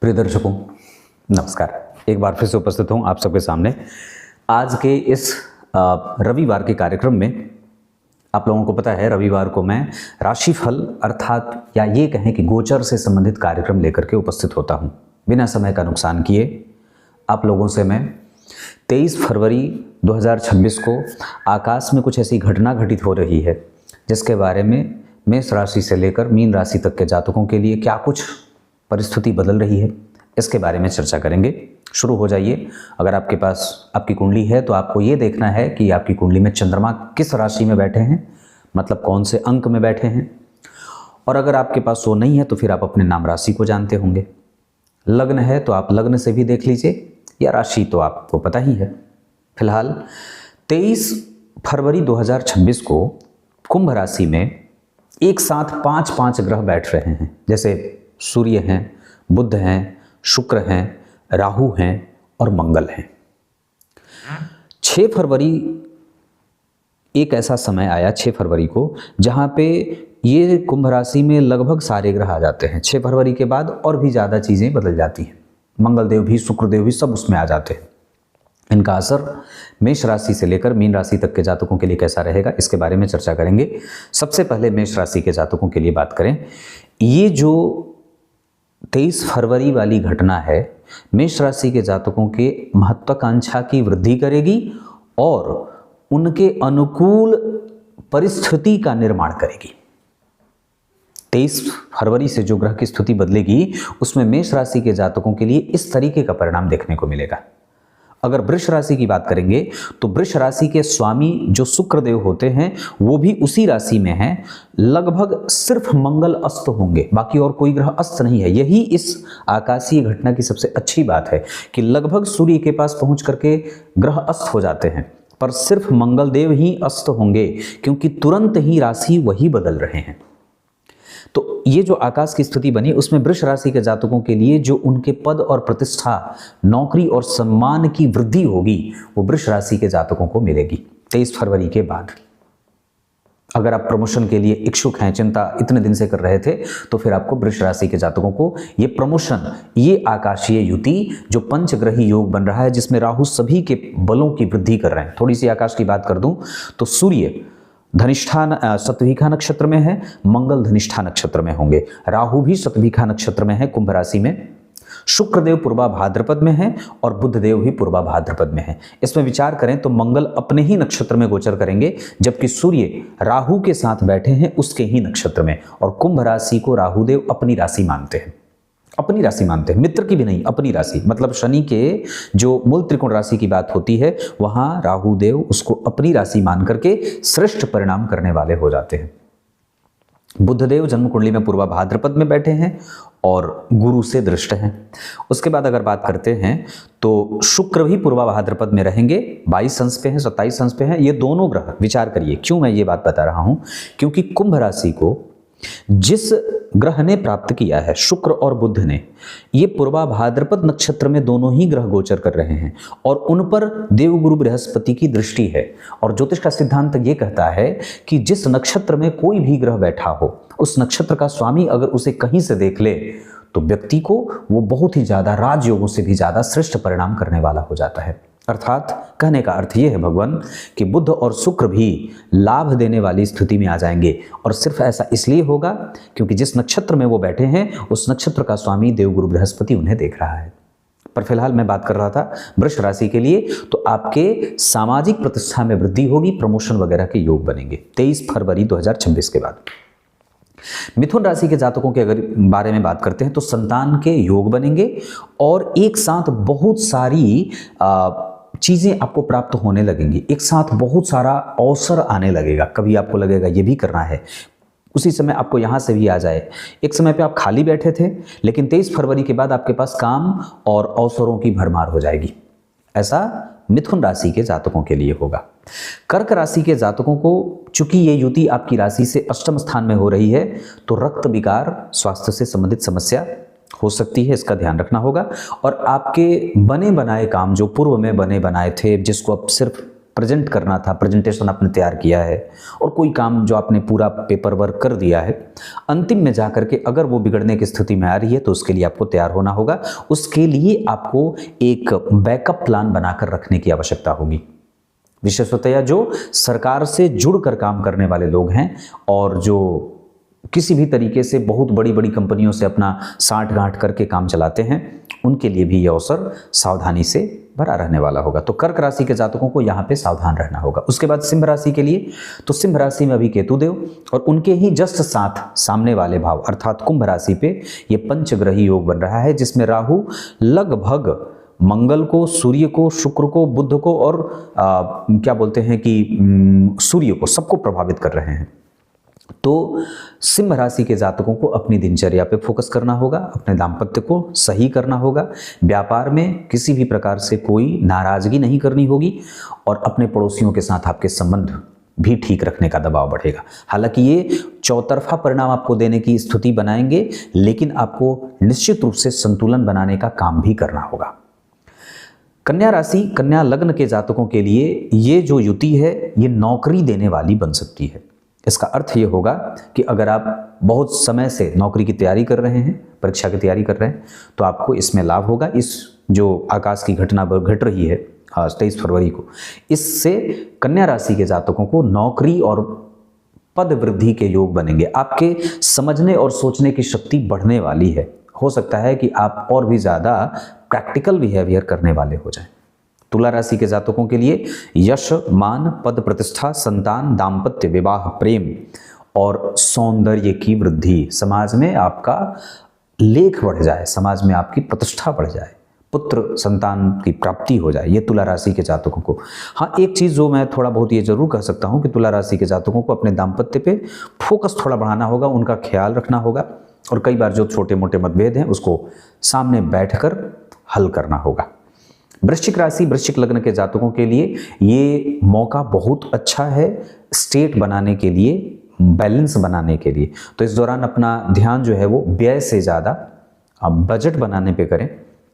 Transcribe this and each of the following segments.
प्रिय दर्शकों, नमस्कार। एक बार फिर से उपस्थित हूँ आप सबके सामने। आज के इस रविवार के कार्यक्रम में आप लोगों को पता है, रविवार को मैं राशिफल अर्थात या ये कहें कि गोचर से संबंधित कार्यक्रम लेकर के उपस्थित होता हूँ। बिना समय का नुकसान किए आप लोगों से मैं 23 फरवरी 2026 को आकाश में कुछ ऐसी घटना घटित हो रही है जिसके बारे में मेष राशि से लेकर मीन राशि तक के जातकों के लिए क्या कुछ परिस्थिति बदल रही है, इसके बारे में चर्चा करेंगे। शुरू हो जाइए। अगर आपके पास आपकी कुंडली है तो आपको ये देखना है कि आपकी कुंडली में चंद्रमा किस राशि में बैठे हैं, मतलब कौन से अंक में बैठे हैं। और अगर आपके पास वो नहीं है तो फिर आप अपने नाम राशि को जानते होंगे। लग्न है तो आप लग्न से भी देख लीजिए, या राशि तो आपको पता ही है। फिलहाल 23 फरवरी 2026 को कुंभ राशि में एक साथ 5 ग्रह बैठ रहे हैं। जैसे सूर्य हैं, बुध हैं, शुक्र हैं, राहु हैं और मंगल हैं। 6 फरवरी एक ऐसा समय आया 6 फरवरी को जहाँ पे ये कुंभ राशि में लगभग सारे ग्रह आ जाते हैं। 6 फरवरी के बाद और भी ज़्यादा चीज़ें बदल जाती हैं। मंगल देव भी, शुक्र देव भी सब उसमें आ जाते हैं। इनका असर मेष राशि से लेकर मीन राशि तक के जातकों के लिए कैसा रहेगा, इसके बारे में चर्चा करेंगे। सबसे पहले मेष राशि के जातकों के लिए बात करें। ये जो 23 फरवरी वाली घटना है, मेष राशि के जातकों के महत्वाकांक्षा की वृद्धि करेगी और उनके अनुकूल परिस्थिति का निर्माण करेगी। 23 फरवरी से जो ग्रह की स्थिति बदलेगी उसमें मेष राशि के जातकों के लिए इस तरीके का परिणाम देखने को मिलेगा। अगर वृष राशि की बात करेंगे तो वृष राशि के स्वामी जो शुक्र देव होते हैं वो भी उसी राशि में हैं। लगभग सिर्फ मंगल अस्त होंगे, बाकी और कोई ग्रह अस्त नहीं है। यही इस आकाशीय घटना की सबसे अच्छी बात है कि लगभग सूर्य के पास पहुंच करके ग्रह अस्त हो जाते हैं, पर सिर्फ मंगल देव ही अस्त होंगे क्योंकि तुरंत ही राशि वही बदल रहे हैं। तो ये जो आकाश की स्थिति बनी उसमें वृष राशि के जातकों के लिए जो उनके पद और प्रतिष्ठा, नौकरी और सम्मान की वृद्धि होगी वो वृष राशि के जातकों को मिलेगी 23 फरवरी के बाद। अगर आप प्रमोशन के लिए इच्छुक हैं, चिंता इतने दिन से कर रहे थे, तो फिर आपको वृष राशि के जातकों को ये प्रमोशन, ये आकाशीय युति जो पंचग्रही योग बन रहा है जिसमें राहु सभी के बलों की वृद्धि कर रहे हैं। थोड़ी सी आकाश की बात कर दूं तो सूर्य धनिष्ठा सतभिखा नक्षत्र में है, मंगल धनिष्ठा नक्षत्र में होंगे, राहु भी सतभिखा नक्षत्र में है कुंभ राशि में, शुक्र देव पूर्वा भाद्रपद में है और बुध देव भी पूर्वा भाद्रपद में है। इसमें विचार करें तो मंगल अपने ही नक्षत्र में गोचर करेंगे, जबकि सूर्य राहु के साथ बैठे हैं उसके ही नक्षत्र में। और कुंभ राशि को राहु देव अपनी राशि मानते हैं, अपनी राशि मानते हैं, मित्र की भी नहीं, अपनी राशि। मतलब शनि के जो मूल त्रिकोण राशि की बात होती है वहां राहु देव उसको अपनी राशि मान करके श्रेष्ठ परिणाम करने वाले हो जाते हैं। बुधदेव जन्म कुंडली में पूर्वा भाद्रपद में बैठे हैं और गुरु से दृष्ट हैं। उसके बाद अगर बात करते हैं तो शुक्र भी पूर्वा भाद्रपद में रहेंगे, 22 अंश पे हैं, 27 अंश पे हैं। ये दोनों ग्रह, विचार करिए क्यों मैं ये बात बता रहा हूं, क्योंकि कुंभ राशि को जिस ग्रह ने प्राप्त किया है, शुक्र और बुध ने, ये पूर्वा भाद्रपद नक्षत्र में दोनों ही ग्रह गोचर कर रहे हैं और उन पर देवगुरु बृहस्पति की दृष्टि है। और ज्योतिष का सिद्धांत ये कहता है कि जिस नक्षत्र में कोई भी ग्रह बैठा हो, उस नक्षत्र का स्वामी अगर उसे कहीं से देख ले तो व्यक्ति को वो बहुत ही ज्यादा राजयोगों से भी ज्यादा श्रेष्ठ परिणाम करने वाला हो जाता है। अर्थात कहने का अर्थ ये है भगवान कि बुध और शुक्र भी लाभ देने वाली स्थिति में आ जाएंगे। और सिर्फ ऐसा इसलिए होगा क्योंकि जिस नक्षत्र में वो बैठे हैं उस नक्षत्र का स्वामी देवगुरु बृहस्पति उन्हें देख रहा है। पर फिलहाल मैं बात कर रहा था वृष राशि के लिए, तो आपके सामाजिक प्रतिष्ठा में वृद्धि होगी, प्रमोशन वगैरह के योग बनेंगे 23 फरवरी 2026 के बाद। मिथुन राशि के जातकों के अगर बारे में बात करते हैं तो संतान के योग बनेंगे और एक साथ बहुत सारी चीज़ें आपको प्राप्त होने लगेंगी। एक साथ बहुत सारा अवसर आने लगेगा। कभी आपको लगेगा ये भी करना है, उसी समय आपको यहाँ से भी आ जाए। एक समय पे आप खाली बैठे थे, लेकिन 23 फरवरी के बाद आपके पास काम और अवसरों की भरमार हो जाएगी। ऐसा मिथुन राशि के जातकों के लिए होगा। कर्क राशि के जातकों को चूंकि ये युति आपकी राशि से अष्टम स्थान में हो रही है तो रक्त विकार, स्वास्थ्य से संबंधित समस्या हो सकती है, इसका ध्यान रखना होगा। और आपके बने बनाए काम जो पूर्व में बने बनाए थे, जिसको अब सिर्फ प्रेजेंट करना था, प्रेजेंटेशन आपने तैयार किया है और कोई काम जो आपने पूरा पेपर वर्क कर दिया है, अंतिम में जा करके अगर वो बिगड़ने की स्थिति में आ रही है तो उसके लिए आपको तैयार होना होगा। उसके लिए आपको एक बैकअप प्लान बनाकर रखने की आवश्यकता होगी। विशेषतया जो सरकार से जुड़कर काम करने वाले लोग हैं और जो किसी भी तरीके से बहुत बड़ी बड़ी कंपनियों से अपना साठ गांठ करके काम चलाते हैं, उनके लिए भी यह अवसर सावधानी से भरा रहने वाला होगा। तो कर्क राशि के जातकों को यहाँ पे सावधान रहना होगा। उसके बाद सिंह राशि के लिए, तो सिंह राशि में अभी केतु देव और उनके ही जस्ट साथ सामने वाले भाव अर्थात कुंभ राशि पे ये पंचग्रही योग बन रहा है, जिसमें राहु लगभग मंगल को, सूर्य को, शुक्र को, बुध को और क्या बोलते हैं कि सूर्य को, सबको प्रभावित कर रहे हैं। तो सिंह राशि के जातकों को अपनी दिनचर्या पे फोकस करना होगा, अपने दाम्पत्य को सही करना होगा, व्यापार में किसी भी प्रकार से कोई नाराजगी नहीं करनी होगी और अपने पड़ोसियों के साथ आपके संबंध भी ठीक रखने का दबाव बढ़ेगा। हालांकि ये चौतरफा परिणाम आपको देने की स्थिति बनाएंगे, लेकिन आपको निश्चित रूप से संतुलन बनाने का काम भी करना होगा। कन्या राशि, कन्या लग्न के जातकों के लिए ये जो युति है ये नौकरी देने वाली बन सकती है। इसका अर्थ ये होगा कि अगर आप बहुत समय से नौकरी की तैयारी कर रहे हैं, परीक्षा की तैयारी कर रहे हैं, तो आपको इसमें लाभ होगा। इस जो आकाश की घटना घट रही है 23 फरवरी को, इससे कन्या राशि के जातकों को नौकरी और पद वृद्धि के योग बनेंगे। आपके समझने और सोचने की शक्ति बढ़ने वाली है। हो सकता है कि आप और भी ज़्यादा प्रैक्टिकल बिहेवियर करने वाले हो जाएं। तुला राशि के जातकों के लिए यश, मान, पद प्रतिष्ठा, संतान, दाम्पत्य, विवाह, प्रेम और सौंदर्य की वृद्धि, समाज में आपका लेख बढ़ जाए, समाज में आपकी प्रतिष्ठा बढ़ जाए, पुत्र संतान की प्राप्ति हो जाए, ये तुला राशि के जातकों को। हाँ, एक चीज़ जो मैं थोड़ा बहुत ये जरूर कह सकता हूँ कि तुला राशि के जातकों को अपने दाम्पत्य पे फोकस थोड़ा बढ़ाना होगा, उनका ख्याल रखना होगा और कई बार जो छोटे मोटे मतभेद हैं उसको सामने बैठकर हल करना होगा। वृश्चिक राशि, वृश्चिक लग्न के जातकों के लिए ये मौका बहुत अच्छा है स्टेट बनाने के लिए, बैलेंस बनाने के लिए। तो इस दौरान अपना ध्यान जो है वो व्यय से ज़्यादा बजट बनाने पे करें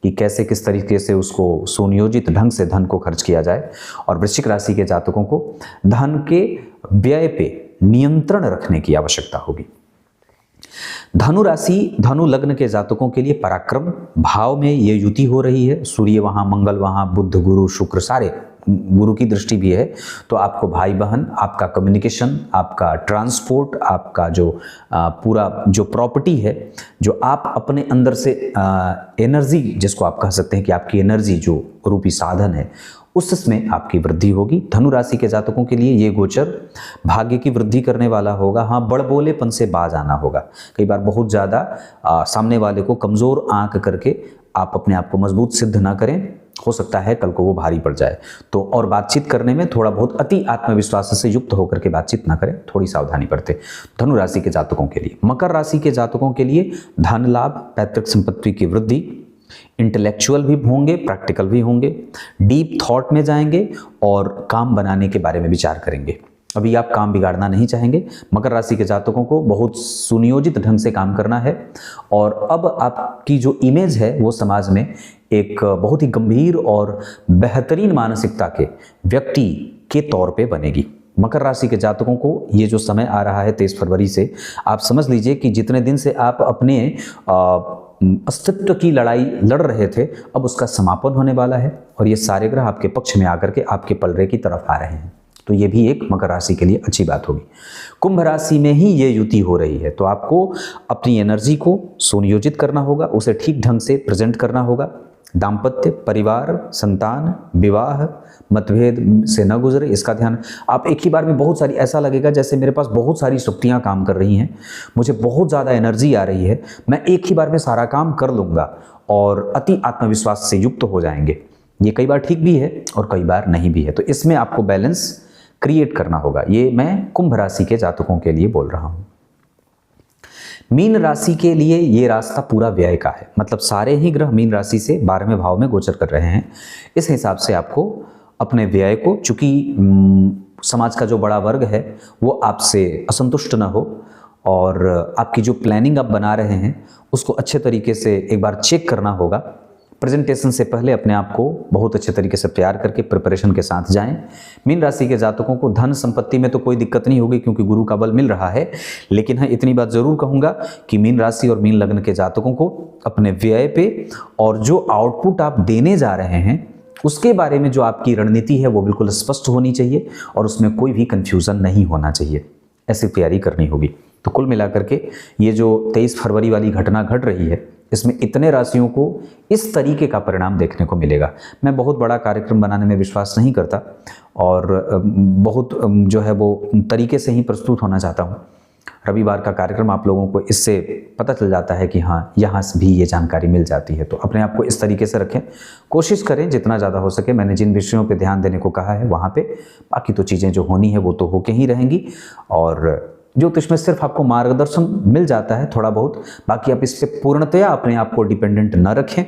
कि कैसे किस तरीके से उसको सुनियोजित ढंग से धन को खर्च किया जाए। और वृश्चिक राशि के जातकों को धन के व्यय पे नियंत्रण रखने की आवश्यकता होगी। धनु राशि, धनु लग्न के जातकों के लिए पराक्रम भाव में ये युति हो रही है। सूर्य वहाँ, मंगल वहाँ, बुध, गुरु, शुक्र, सारे गुरु की दृष्टि भी है। तो आपको भाई बहन, आपका कम्युनिकेशन, आपका ट्रांसपोर्ट, आपका जो पूरा जो प्रॉपर्टी है, जो आप अपने अंदर से एनर्जी, जिसको आप कह सकते हैं कि आपकी एनर्जी जो रूपी साधन है, उसमें आपकी वृद्धि होगी। धनु राशि के जातकों के लिए ये गोचर भाग्य की वृद्धि करने वाला होगा। हाँ, बड़बोलेपन से बाज आना होगा। कई बार बहुत ज़्यादा सामने वाले को कमज़ोर आंक करके आप अपने आप को मजबूत सिद्ध ना करें, हो सकता है कल को वो भारी पड़ जाए। तो और बातचीत करने में थोड़ा बहुत अति आत्मविश्वास से युक्त होकर के बातचीत ना करें, थोड़ी सावधानी बरतें धनु राशि के जातकों के लिए। मकर राशि के जातकों के लिए धन लाभ, पैतृक संपत्ति की वृद्धि, इंटेलेक्चुअल भी होंगे, प्रैक्टिकल भी होंगे, डीप थॉट में जाएंगे और काम बनाने के बारे में विचार करेंगे। अभी आप काम बिगाड़ना नहीं चाहेंगे। मकर राशि के जातकों को बहुत सुनियोजित ढंग से काम करना है और अब आपकी जो इमेज है वो समाज में एक बहुत ही गंभीर और बेहतरीन मानसिकता के व्यक्ति के तौर पे बनेगी। मकर राशि के जातकों को ये जो समय आ रहा है 23 फरवरी से, आप समझ लीजिए कि जितने दिन से आप अपने अस्तित्व की लड़ाई लड़ रहे थे, अब उसका समापन होने वाला है और ये सारे ग्रह आपके पक्ष में आकर के आपके पलड़े की तरफ आ रहे हैं। तो ये भी एक मकर राशि के लिए अच्छी बात होगी। कुंभ राशि में ही ये युति हो रही है, तो आपको अपनी एनर्जी को सुनियोजित करना होगा, उसे ठीक ढंग से प्रेजेंट करना होगा। दाम्पत्य, परिवार, संतान, विवाह, मतभेद से न गुजरे, इसका ध्यान। आप एक ही बार में बहुत सारी, ऐसा लगेगा जैसे मेरे पास बहुत सारी शक्तियाँ काम कर रही हैं, मुझे बहुत ज़्यादा एनर्जी आ रही है, मैं एक ही बार में सारा काम कर लूँगा और अति आत्मविश्वास से युक्त हो जाएंगे। ये कई बार ठीक भी है और कई बार नहीं भी है। तो इसमें आपको बैलेंस क्रिएट करना होगा। ये मैं कुंभ राशि के जातकों के लिए बोल रहा हूँ। मीन राशि के लिए ये रास्ता पूरा व्यय का है, मतलब सारे ही ग्रह मीन राशि से 12वें भाव में गोचर कर रहे हैं। इस हिसाब से आपको अपने व्यय को, चूंकि समाज का जो बड़ा वर्ग है वो आपसे असंतुष्ट ना हो और आपकी जो प्लानिंग आप बना रहे हैं उसको अच्छे तरीके से एक बार चेक करना होगा। प्रेजेंटेशन से पहले अपने आप को बहुत अच्छे तरीके से तैयार करके प्रिपरेशन के साथ जाएं। मीन राशि के जातकों को धन संपत्ति में तो कोई दिक्कत नहीं होगी क्योंकि गुरु का बल मिल रहा है, लेकिन हाँ इतनी बात जरूर कहूँगा कि मीन राशि और मीन लग्न के जातकों को अपने व्यय पे और जो आउटपुट आप देने जा रहे हैं उसके बारे में जो आपकी रणनीति है वो बिल्कुल स्पष्ट होनी चाहिए और उसमें कोई भी कन्फ्यूज़न नहीं होना चाहिए। ऐसी तैयारी करनी होगी। तो कुल मिलाकर के ये जो 23 फरवरी वाली घटना घट रही है, इसमें इतने राशियों को इस तरीके का परिणाम देखने को मिलेगा। मैं बहुत बड़ा कार्यक्रम बनाने में विश्वास नहीं करता और बहुत जो है वो तरीके से ही प्रस्तुत होना चाहता हूँ। रविवार का कार्यक्रम आप लोगों को इससे पता चल जाता है कि हाँ यहाँ से भी ये जानकारी मिल जाती है। तो अपने आप को इस तरीके से रखें, कोशिश करें जितना ज़्यादा हो सके। मैंने जिन विषयों पे ध्यान देने को कहा है वहाँ पे, बाकी तो चीज़ें जो होनी है वो तो होके ही रहेंगी। और ज्योतिष में सिर्फ आपको मार्गदर्शन मिल जाता है थोड़ा बहुत, बाकी आप इस पर पूर्णतया अपने आप को डिपेंडेंट न रखें,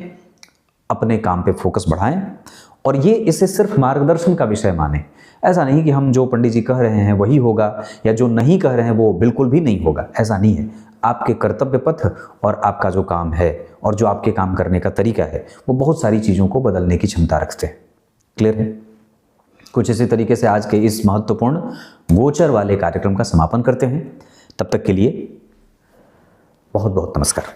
अपने काम पे फोकस बढ़ाएं और ये इसे सिर्फ मार्गदर्शन का विषय माने। ऐसा नहीं कि हम जो पंडित जी कह रहे हैं वही होगा या जो नहीं कह रहे हैं वो बिल्कुल भी नहीं होगा, ऐसा नहीं है। आपके कर्तव्य पथ और आपका जो काम है और जो आपके काम करने का तरीका है वो बहुत सारी चीज़ों को बदलने की क्षमता रखते हैं। क्लियर है? कुछ इसी तरीके से आज के इस महत्वपूर्ण गोचर वाले कार्यक्रम का समापन करते हैं। तब तक के लिए बहुत बहुत नमस्कार।